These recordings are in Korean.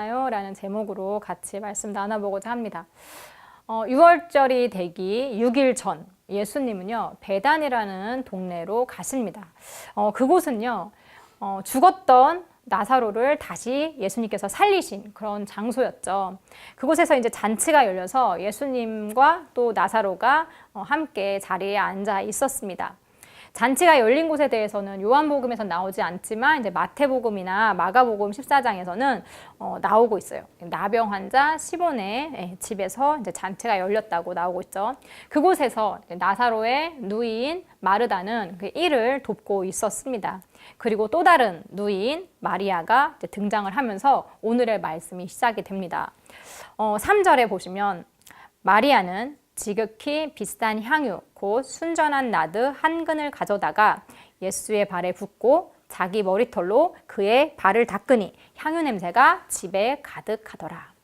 있나요? 라는 제목으로 같이 말씀 나눠보고자 합니다. 6월절이 되기 6일 전 예수님은요, 베단이라는 동네로 가십니다. 그곳은요, 죽었던 나사로를 다시 예수님께서 살리신 그런 장소였죠. 그곳에서 이제 잔치가 열려서 예수님과 또 나사로가 함께 자리에 앉아 있었습니다. 잔치가 열린 곳에 대해서는 요한복음에서 나오지 않지만 이제 마태복음이나 마가복음 14장에서는 나오고 있어요. 나병 환자 시몬의 집에서 이제 잔치가 열렸다고 나오고 있죠. 그곳에서 나사로의 누이인 마르다는 그 일을 돕고 있었습니다. 그리고 또 다른 누이인 마리아가 이제 등장을 하면서 오늘의 말씀이 시작이 됩니다. 3절에 보시면 마리아는 지극히 비싼 향유 곧 순전한 나드 한 근을 가져다가 예수의 발에 붓고 자기 머리털로 그의 발을 닦으니 향유 냄새가 집에 가득하더라.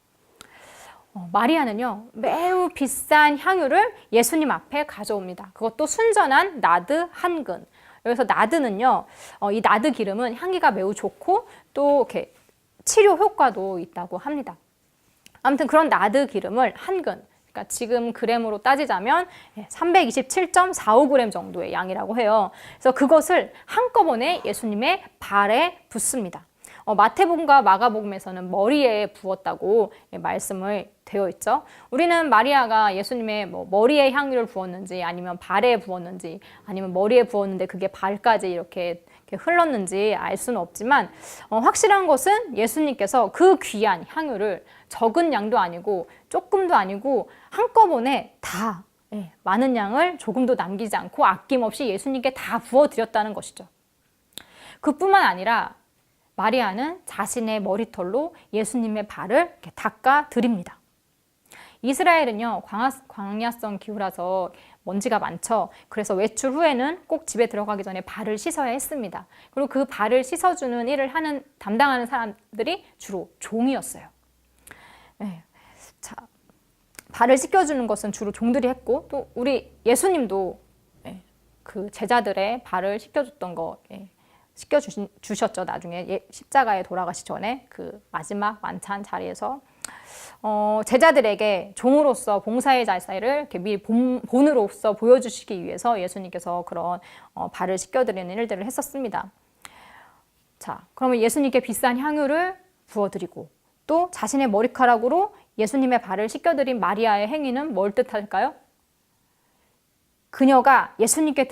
마리아는요, 매우 비싼 향유를 예수님 앞에 가져옵니다. 그것도 순전한 나드 한 근. 여기서 나드는요, 이 나드 기름은 향기가 매우 좋고 또 이렇게 치료 효과도 있다고 합니다. 아무튼 그런 나드 기름을 한 근, 그러니까 지금 그램으로 따지자면 327.45g 정도의 양이라고 해요. 그래서 그것을 한꺼번에 예수님의 발에 붓습니다. 마태복음과 마가복음에서는 머리에 부었다고 말씀을 되어 있죠. 우리는 마리아가 예수님의 머리에 향유를 부었는지 아니면 발에 부었는지 아니면 머리에 부었는데 그게 발까지 이렇게 흘렀는지 알 수는 없지만 확실한 것은 예수님께서 그 귀한 향유를 적은 양도 아니고 조금도 아니고 한꺼번에 다 많은 양을 조금도 남기지 않고 아낌없이 예수님께 다 부어드렸다는 것이죠. 그뿐만 아니라 마리아는 자신의 머리털로 예수님의 발을 이렇게 닦아 드립니다. 이스라엘은요, 광야성 기후라서 먼지가 많죠. 그래서 외출 후에는 꼭 집에 들어가기 전에 발을 씻어야 했습니다. 그리고 그 발을 씻어주는 일을 담당하는 사람들이 주로 종이었어요. 자, 발을 씻겨주는 것은 주로 종들이 했고, 또 우리 예수님도 그 제자들의 발을 씻겨줬던 거, 씻겨주셨죠. 나중에 십자가에 돌아가시 전에 그 마지막 만찬 자리에서 제자들에게 종으로서 봉사의 자세를 이렇게 미리 본으로서 보여주시기 위해서 예수님께서 그런 발을 씻겨드리는 일들을 했었습니다. 자, 그러면 예수님께 비싼 향유를 부어드리고 또 자신의 머리카락으로 예수님의 발을 씻겨드린 마리아의 행위는 뭘 뜻할까요? 그녀가 예수님께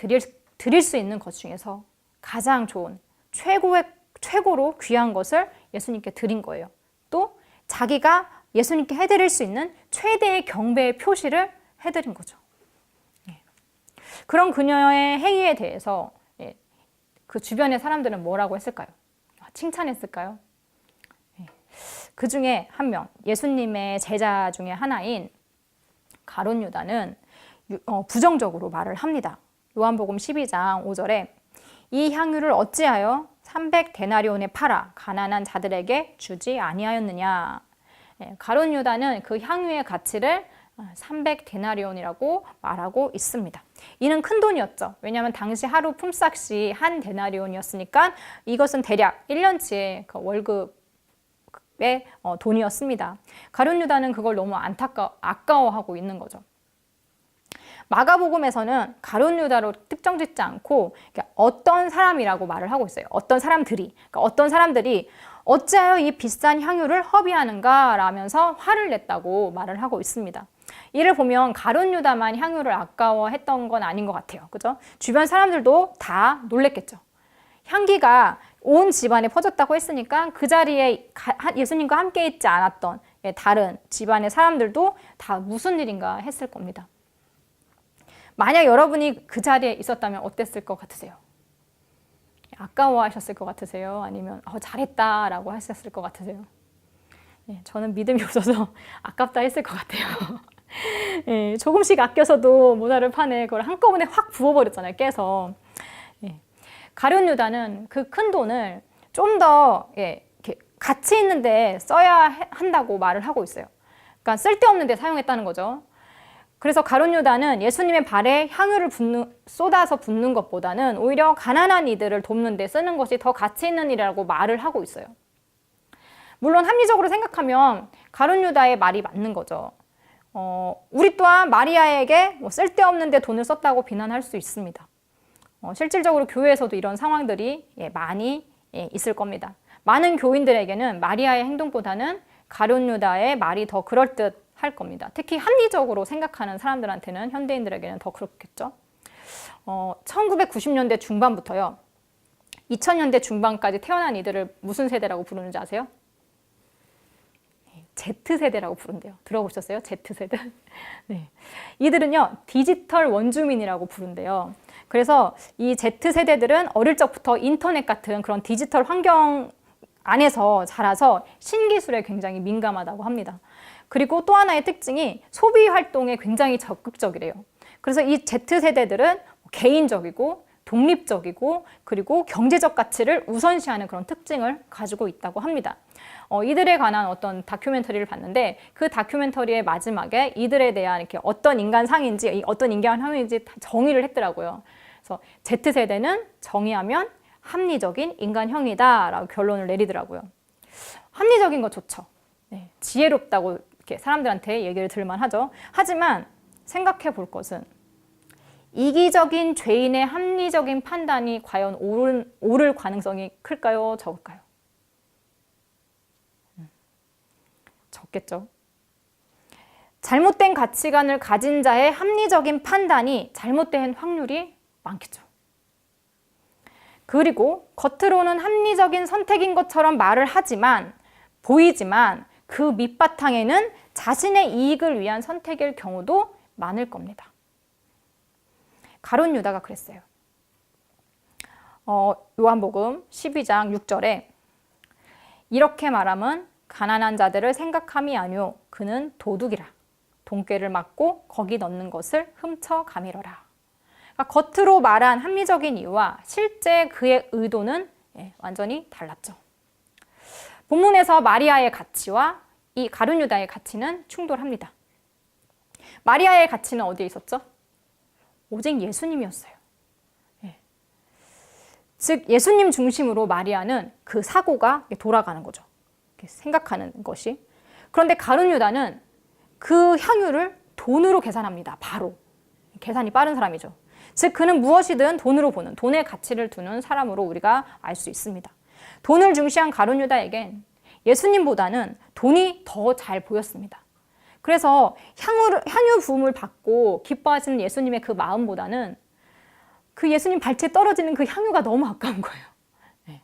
드릴 수 있는 것 중에서 가장 좋은 최고로 귀한 것을 예수님께 드린 거예요. 또 자기가 예수님께 해드릴 수 있는 최대의 경배의 표시를 해드린 거죠. 그런 그녀의 행위에 대해서 그 주변의 사람들은 뭐라고 했을까요? 칭찬했을까요? 그 중에 한 명, 예수님의 제자 중에 하나인 가룟 유다는 부정적으로 말을 합니다. 요한복음 12장 5절에 이 향유를 어찌하여 300데나리온에 팔아 가난한 자들에게 주지 아니하였느냐. 가룟 유다는 그 향유의 가치를 300데나리온이라고 말하고 있습니다. 이는 큰 돈이었죠. 왜냐하면 당시 하루 품삯이 한 데나리온이었으니까 이것은 대략 1년치의 그 월급의 돈이었습니다. 가룟 유다는 그걸 너무 아까워하고 있는 거죠. 마가복음에서는 가룟 유다로 특정 짓지 않고 어떤 사람이라고 말을 하고 있어요. 어떤 사람들이. 그러니까 어떤 사람들이 어찌하여 이 비싼 향유를 허비하는가 라면서 화를 냈다고 말을 하고 있습니다. 이를 보면 가룟 유다만 향유를 아까워했던 건 아닌 것 같아요. 그죠? 주변 사람들도 다 놀랬겠죠. 향기가 온 집안에 퍼졌다고 했으니까 그 자리에 예수님과 함께 있지 않았던 다른 집안의 사람들도 다 무슨 일인가 했을 겁니다. 만약 여러분이 그 자리에 있었다면 어땠을 것 같으세요? 아까워하셨을 것 같으세요? 아니면 잘했다라고 하셨을 것 같으세요? 저는 믿음이 없어서 아깝다 했을 것 같아요. 조금씩 아껴서도 모자를 파네 그걸 한꺼번에 확 부어버렸잖아요. 깨서. 가룟 유다는 그 큰 돈을 좀 더 가치 있는데 써야 한다고 말을 하고 있어요. 그러니까 쓸데없는 데 사용했다는 거죠. 그래서 가룟 유다는 예수님의 발에 향유를 쏟아서 붓는 것보다는 오히려 가난한 이들을 돕는 데 쓰는 것이 더 가치 있는 일이라고 말을 하고 있어요. 물론 합리적으로 생각하면 가룟 유다의 말이 맞는 거죠. 우리 또한 마리아에게 뭐 쓸데없는 데 돈을 썼다고 비난할 수 있습니다. 실질적으로 교회에서도 이런 상황들이 많이 있을 겁니다. 많은 교인들에게는 마리아의 행동보다는 가룟 유다의 말이 더 그럴듯할 겁니다. 특히 합리적으로 생각하는 사람들한테는, 현대인들에게는 더 그렇겠죠. 1990년대 중반부터요, 2000년대 중반까지 태어난 이들을 무슨 세대라고 부르는지 아세요? Z세대라고 부른대요. 들어보셨어요? Z세대? 네. 이들은요, 디지털 원주민이라고 부른대요. 그래서 이 Z세대들은 어릴 적부터 인터넷 같은 그런 디지털 환경 안에서 자라서 신기술에 굉장히 민감하다고 합니다. 그리고 또 하나의 특징이 소비 활동에 굉장히 적극적이래요. 그래서 이 Z세대들은 개인적이고 독립적이고 그리고 경제적 가치를 우선시하는 그런 특징을 가지고 있다고 합니다. 이들에 관한 어떤 다큐멘터리를 봤는데 그 다큐멘터리의 마지막에 이들에 대한 이렇게 어떤 인간상인지 어떤 인간형인지 정의를 했더라고요. 그래서 Z세대는 정의하면 합리적인 인간형이다라고 결론을 내리더라고요. 합리적인 거 좋죠. 네, 지혜롭다고 이렇게 사람들한테 얘기를 들만 하죠. 하지만 생각해 볼 것은 이기적인 죄인의 합리적인 판단이 과연 옳을 가능성이 클까요? 적을까요? 적겠죠. 잘못된 가치관을 가진 자의 합리적인 판단이 잘못된 확률이 많겠죠. 그리고 겉으로는 합리적인 선택인 것처럼 말을 보이지만 그 밑바탕에는 자신의 이익을 위한 선택일 경우도 많을 겁니다. 가룟 유다가 그랬어요. 요한복음 12장 6절에 이렇게 말함은 가난한 자들을 생각함이 아니오 그는 도둑이라 돈꾀를 맞고 거기 넣는 것을 훔쳐 가미러라. 그러니까 겉으로 말한 합리적인 이유와 실제 그의 의도는 완전히 달랐죠. 본문에서 마리아의 가치와 이 가룟 유다의 가치는 충돌합니다. 마리아의 가치는 어디에 있었죠? 오직 예수님이었어요. 즉 예수님 중심으로 마리아는 그 사고가 돌아가는 거죠. 생각하는 것이. 그런데 가룟 유다는 그 향유를 돈으로 계산합니다. 바로. 계산이 빠른 사람이죠. 즉 그는 무엇이든 돈으로 보는, 돈의 가치를 두는 사람으로 우리가 알 수 있습니다. 돈을 중시한 가룟 유다에겐 예수님보다는 돈이 더 잘 보였습니다. 그래서 향유 부음을 받고 기뻐하시는 예수님의 그 마음보다는 그 예수님 발치에 떨어지는 그 향유가 너무 아까운 거예요. 네.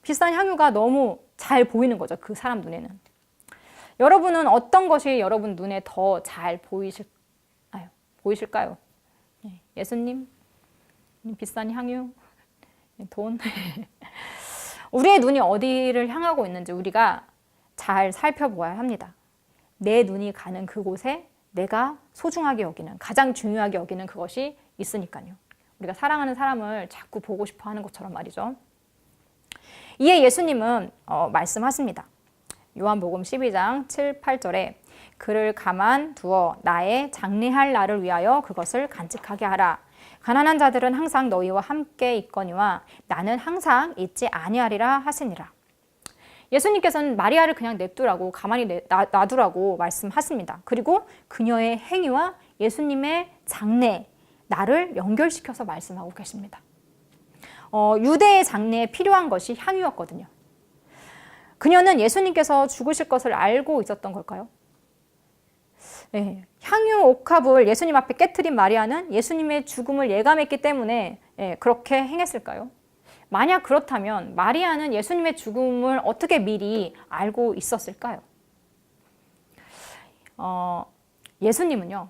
비싼 향유가 너무 잘 보이는 거죠. 그 사람 눈에는. 여러분은 어떤 것이 여러분 눈에 더 잘 보이실까요? 예수님? 비싼 향유? 돈? 우리의 눈이 어디를 향하고 있는지 우리가 잘 살펴보아야 합니다. 내 눈이 가는 그곳에 내가 소중하게 여기는, 가장 중요하게 여기는 그것이 있으니까요. 우리가 사랑하는 사람을 자꾸 보고 싶어 하는 것처럼 말이죠. 이에 예수님은 말씀하십니다. 요한복음 12장 7, 8절에 그를 가만 두어 나의 장래할 날을 위하여 그것을 간직하게 하라. 가난한 자들은 항상 너희와 함께 있거니와 나는 항상 있지 아니하리라 하시니라. 예수님께서는 마리아를 그냥 냅두라고, 가만히 놔두라고 말씀하십니다. 그리고 그녀의 행위와 예수님의 장래, 나를 연결시켜서 말씀하고 계십니다. 유대의 장래에 필요한 것이 향유였거든요. 그녀는 예수님께서 죽으실 것을 알고 있었던 걸까요? 네, 향유 옥합을 예수님 앞에 깨트린 마리아는 예수님의 죽음을 예감했기 때문에 그렇게 행했을까요? 만약 그렇다면 마리아는 예수님의 죽음을 어떻게 미리 알고 있었을까요? 예수님은요,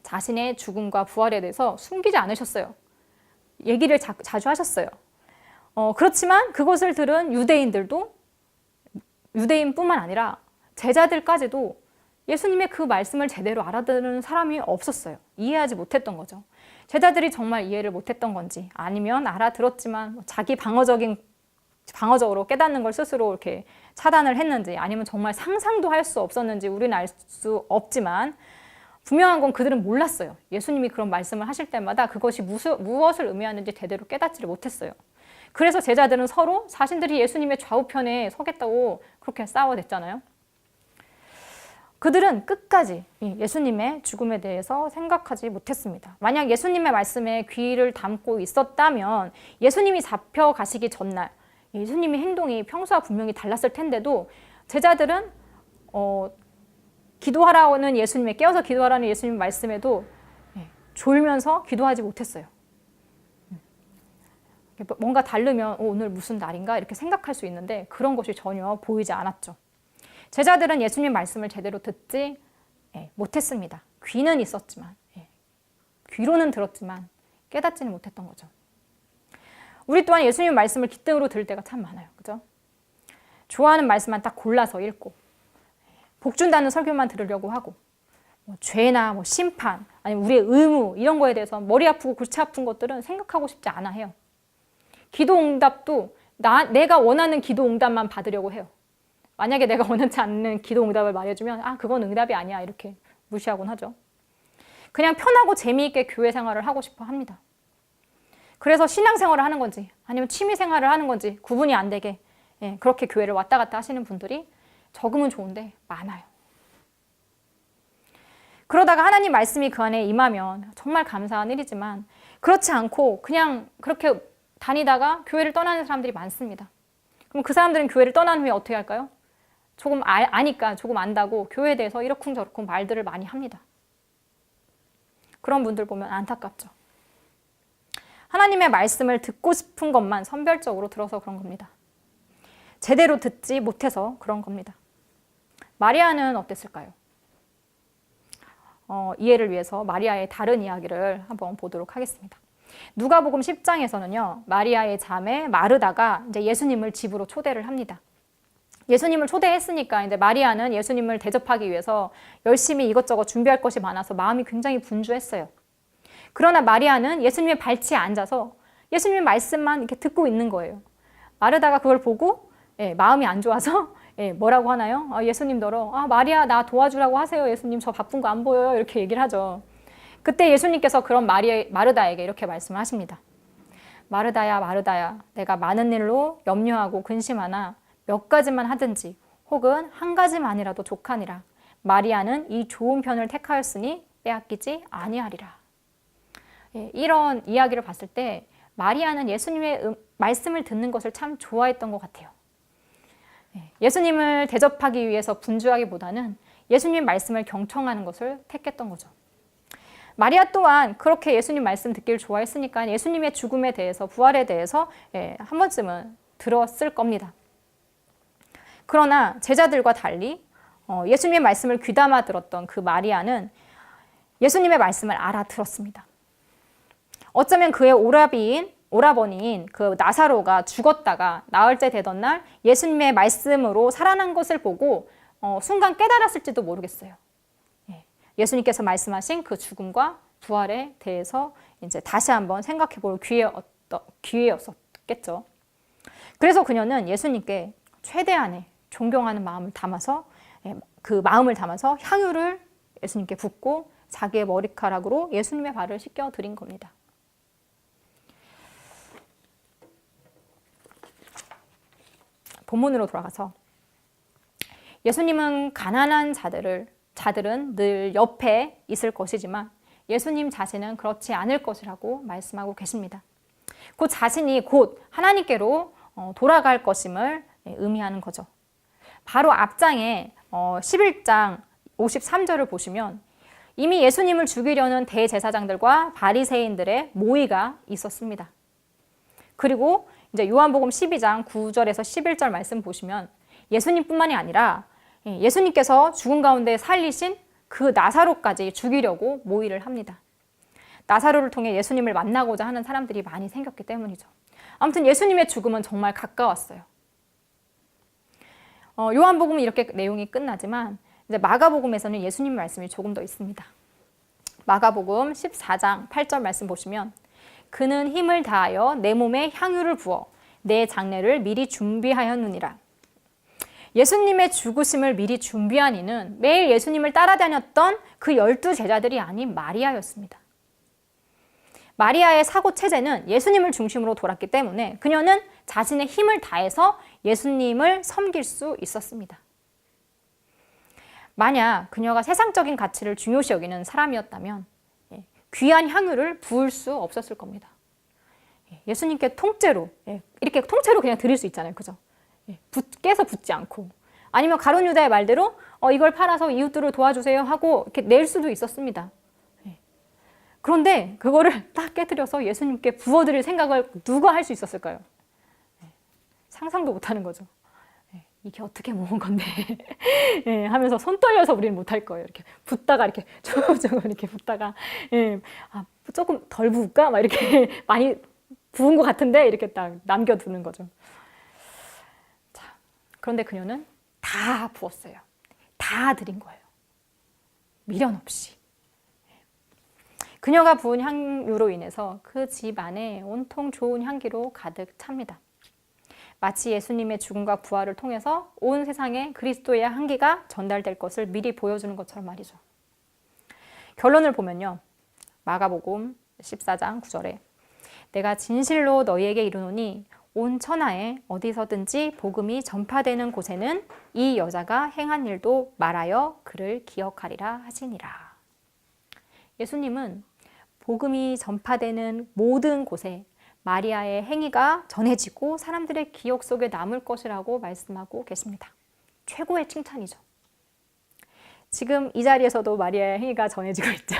자신의 죽음과 부활에 대해서 숨기지 않으셨어요. 얘기를 자주 하셨어요. 그렇지만 그것을 들은 유대인들도, 유대인뿐만 아니라 제자들까지도 예수님의 그 말씀을 제대로 알아듣는 사람이 없었어요. 이해하지 못했던 거죠. 제자들이 정말 이해를 못했던 건지, 아니면 알아들었지만 자기 방어적으로 깨닫는 걸 스스로 이렇게 차단을 했는지, 아니면 정말 상상도 할 수 없었는지 우리는 알 수 없지만 분명한 건 그들은 몰랐어요. 예수님이 그런 말씀을 하실 때마다 그것이 무엇을 의미하는지 제대로 깨닫지를 못했어요. 그래서 제자들은 서로 자신들이 예수님의 좌우편에 서겠다고 그렇게 싸워댔잖아요. 그들은 끝까지 예수님의 죽음에 대해서 생각하지 못했습니다. 만약 예수님의 말씀에 귀를 담고 있었다면 예수님이 잡혀가시기 전날 예수님의 행동이 평소와 분명히 달랐을 텐데도 제자들은 기도하라는 예수님의 깨어서 기도하라는 예수님 말씀에도 졸면서 기도하지 못했어요. 뭔가 다르면 오늘 무슨 날인가 이렇게 생각할 수 있는데 그런 것이 전혀 보이지 않았죠. 제자들은 예수님 말씀을 제대로 듣지 못했습니다. 귀는 있었지만, 귀로는 들었지만 깨닫지는 못했던 거죠. 우리 또한 예수님 말씀을 귓등으로 들을 때가 참 많아요. 그죠? 좋아하는 말씀만 딱 골라서 읽고 복 준다는 설교만 들으려고 하고 죄나 심판 아니면 우리의 의무 이런 거에 대해서 머리 아프고 골치 아픈 것들은 생각하고 싶지 않아 해요. 기도 응답도 내가 원하는 기도 응답만 받으려고 해요. 만약에 내가 원하지 않는 기도 응답을 말해주면 그건 응답이 아니야 이렇게 무시하곤 하죠. 그냥 편하고 재미있게 교회 생활을 하고 싶어 합니다. 그래서 신앙생활을 하는 건지 아니면 취미생활을 하는 건지 구분이 안 되게 그렇게 교회를 왔다 갔다 하시는 분들이 적으면 좋은데 많아요. 그러다가 하나님 말씀이 그 안에 임하면 정말 감사한 일이지만 그렇지 않고 그냥 그렇게 다니다가 교회를 떠나는 사람들이 많습니다. 그럼 그 사람들은 교회를 떠난 후에 어떻게 할까요? 조금 아니까 조금 안다고 교회에 대해서 이러쿵저러쿵 말들을 많이 합니다. 그런 분들 보면 안타깝죠. 하나님의 말씀을 듣고 싶은 것만 선별적으로 들어서 그런 겁니다. 제대로 듣지 못해서 그런 겁니다. 마리아는 어땠을까요? 이해를 위해서 마리아의 다른 이야기를 한번 보도록 하겠습니다. 누가복음 10장에서는요, 마리아의 자매 마르다가 이제 예수님을 집으로 초대를 합니다. 예수님을 초대했으니까 이제 마리아는 예수님을 대접하기 위해서 열심히 이것저것 준비할 것이 많아서 마음이 굉장히 분주했어요. 그러나 마리아는 예수님의 발치에 앉아서 예수님의 말씀만 이렇게 듣고 있는 거예요. 마르다가 그걸 보고 마음이 안 좋아서 뭐라고 하나요? 예수님더러 마리아 나 도와주라고 하세요. 예수님 저 바쁜 거 안 보여요. 이렇게 얘기를 하죠. 그때 예수님께서 그런 마르다에게 이렇게 말씀하십니다. 마르다야 마르다야 내가 많은 일로 염려하고 근심하나 몇 가지만 하든지 혹은 한 가지만이라도 족하니라. 마리아는 이 좋은 편을 택하였으니 빼앗기지 아니하리라. 이런 이야기를 봤을 때 마리아는 예수님의 말씀을 듣는 것을 참 좋아했던 것 같아요. 예수님을 대접하기 위해서 분주하기보다는 예수님 말씀을 경청하는 것을 택했던 거죠. 마리아 또한 그렇게 예수님 말씀 듣기를 좋아했으니까 예수님의 죽음에 대해서 부활에 대해서 한 번쯤은 들었을 겁니다. 그러나 제자들과 달리 예수님의 말씀을 귀담아 들었던 그 마리아는 예수님의 말씀을 알아들었습니다. 어쩌면 그의 오라버니인 그 나사로가 죽었다가 나흘째 되던 날 예수님의 말씀으로 살아난 것을 보고 순간 깨달았을지도 모르겠어요. 예수님께서 말씀하신 그 죽음과 부활에 대해서 이제 다시 한번 생각해 볼 기회였었겠죠. 그래서 그녀는 예수님께 최대한의 존경하는 마음을 담아서 그 마음을 담아서 향유를 예수님께 붓고 자기의 머리카락으로 예수님의 발을 씻겨 드린 겁니다. 본문으로 돌아가서 예수님은 가난한 자들은 늘 옆에 있을 것이지만 예수님 자신은 그렇지 않을 것이라고 말씀하고 계십니다. 그 자신이 곧 하나님께로 돌아갈 것임을 의미하는 거죠. 바로 앞장에 11장 53절을 보시면 이미 예수님을 죽이려는 대제사장들과 바리새인들의 모의가 있었습니다. 그리고 이제 요한복음 12장 9절에서 11절 말씀 보시면 예수님뿐만이 아니라 예수님께서 죽은 가운데 살리신 그 나사로까지 죽이려고 모의를 합니다. 나사로를 통해 예수님을 만나고자 하는 사람들이 많이 생겼기 때문이죠. 아무튼 예수님의 죽음은 정말 가까웠어요. 요한복음은 이렇게 내용이 끝나지만 이제 마가복음에서는 예수님 말씀이 조금 더 있습니다. 마가복음 14장 8절 말씀 보시면 그는 힘을 다하여 내 몸에 향유를 부어 내 장례를 미리 준비하였느니라. 예수님의 죽으심을 미리 준비한 이는 매일 예수님을 따라다녔던 그 12 제자들이 아닌 마리아였습니다. 마리아의 사고 체제는 예수님을 중심으로 돌았기 때문에 그녀는 자신의 힘을 다해서 예수님을 섬길 수 있었습니다. 만약 그녀가 세상적인 가치를 중요시 여기는 사람이었다면 귀한 향유를 부을 수 없었을 겁니다. 예수님께 통째로, 이렇게 통째로 그냥 드릴 수 있잖아요. 그죠? 깨서 붓지 않고. 아니면 가룟 유다의 말대로 이걸 팔아서 이웃들을 도와주세요 하고 이렇게 낼 수도 있었습니다. 그런데 그거를 딱 깨뜨려서 예수님께 부어드릴 생각을 누가 할 수 있었을까요? 상상도 못하는 거죠. 이게 어떻게 모은 건데 하면서 손 떨려서 우리는 못할 거예요. 이렇게 붓다가 이렇게 조금 이렇게 붓다가 조금 덜 부을까? 막 이렇게 많이 부은 것 같은데 이렇게 딱 남겨두는 거죠. 자, 그런데 그녀는 다 부었어요. 다 드린 거예요. 미련 없이. 그녀가 부은 향유로 인해서 그 집 안에 온통 좋은 향기로 가득 찹니다. 마치 예수님의 죽음과 부활을 통해서 온 세상에 그리스도의 향기가 전달될 것을 미리 보여주는 것처럼 말이죠. 결론을 보면요. 마가복음 14장 9절에 내가 진실로 너희에게 이르노니 온 천하에 어디서든지 복음이 전파되는 곳에는 이 여자가 행한 일도 말하여 그를 기억하리라 하시니라. 예수님은 복음이 전파되는 모든 곳에 마리아의 행위가 전해지고 사람들의 기억 속에 남을 것이라고 말씀하고 계십니다. 최고의 칭찬이죠. 지금 이 자리에서도 마리아의 행위가 전해지고 있죠.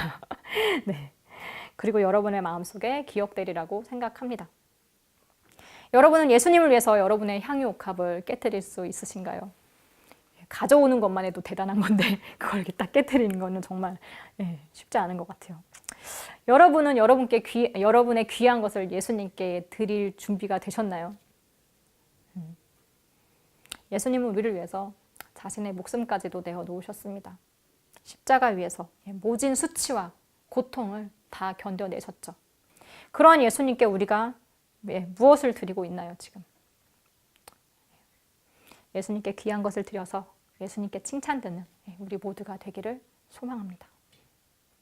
네. 그리고 여러분의 마음속에 기억되리라고 생각합니다. 여러분은 예수님을 위해서 여러분의 향유 옥합을 깨뜨릴 수 있으신가요? 가져오는 것만 해도 대단한 건데 그걸 이렇게 딱 깨뜨리는 거는 정말 쉽지 않은 것 같아요. 여러분은 여러분의 귀한 것을 예수님께 드릴 준비가 되셨나요? 예수님은 우리를 위해서 자신의 목숨까지도 내어놓으셨습니다. 십자가 위에서 모진 수치와 고통을 다 견뎌내셨죠. 그런 예수님께 우리가 무엇을 드리고 있나요, 지금? 예수님께 귀한 것을 드려서 예수님께 칭찬 듣는 우리 모두가 되기를 소망합니다.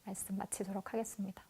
말씀 마치도록 하겠습니다.